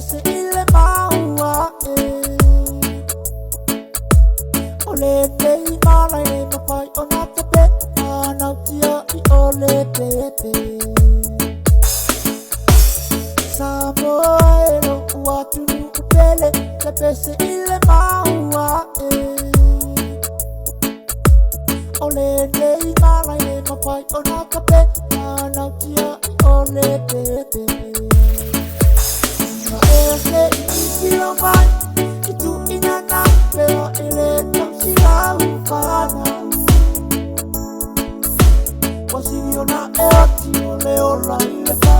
pese ile maua ole nei mana e mapai ona te pe ana tia I ole pepe Samoero watu upele te pese ile maua ole nei mana e mapai ona te pe ana tia I ole pepe Ese inicio vai e tu inana pero ele não se ufana Wasio na eti ole ora ile pa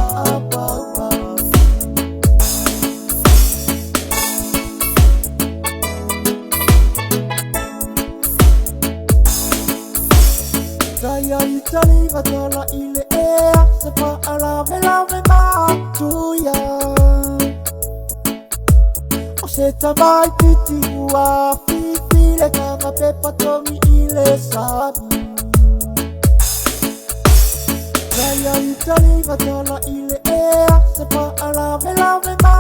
Saya itali vatala ile se pa alave ma tuya Se tamai piti ua fiti le kanga pepa tomi ile sabi Raya itali vatala ile se pa alave ma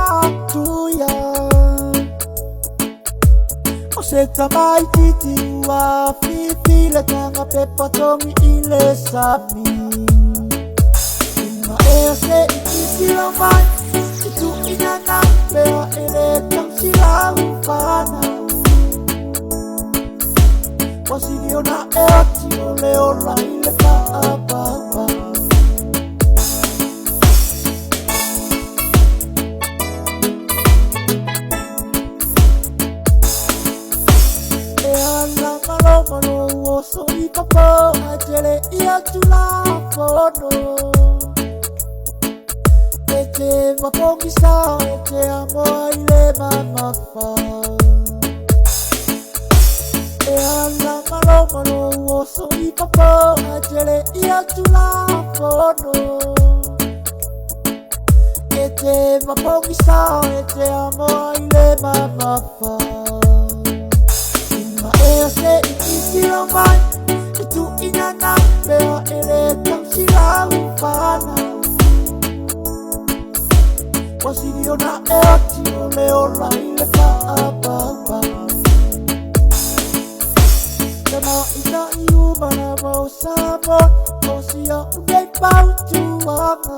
tuya Se tamai piti ua fiti le kanga pepa tomi ile sabi Ima se iti la mai Itu inana pea ele sila ufana Wasio na eti ole ora ile pa E ala malo o so I papo Ajele ia tula fono Te wapongisa te amo ile mama fa E ala malo o so I papo Ajele ia tula fono E te wapongisa te amo ile mama fa Ima se iti o mai E tu inana pea ele tam sila ufana Wasio na eti ole ora ile pa Tema ina iumana mo sabo Osia unei pau tuanga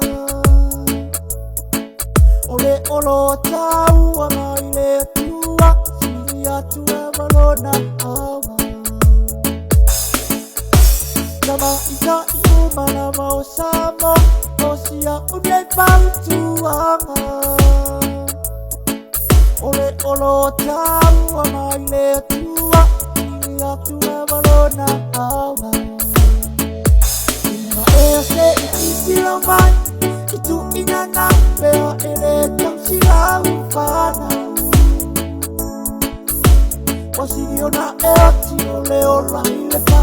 Ole olo tau ana ile tua Silia tua malona awa Tema ina iumana mo sabo Osia unei pau tuanga Ole olo tau ana ile tua Silia tua malona awa Ima ese iti la mai Itu inana pea ele tam sila ufana Wasio na eti ole ora ile pa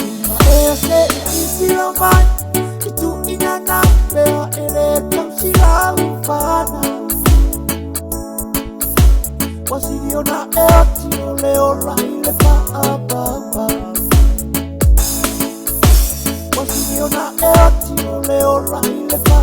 Ima ese iti la mai Itu inana pea ele tam sila ufana Wasio na eti ole ora ile pa Wasio na eti ole ora ile pa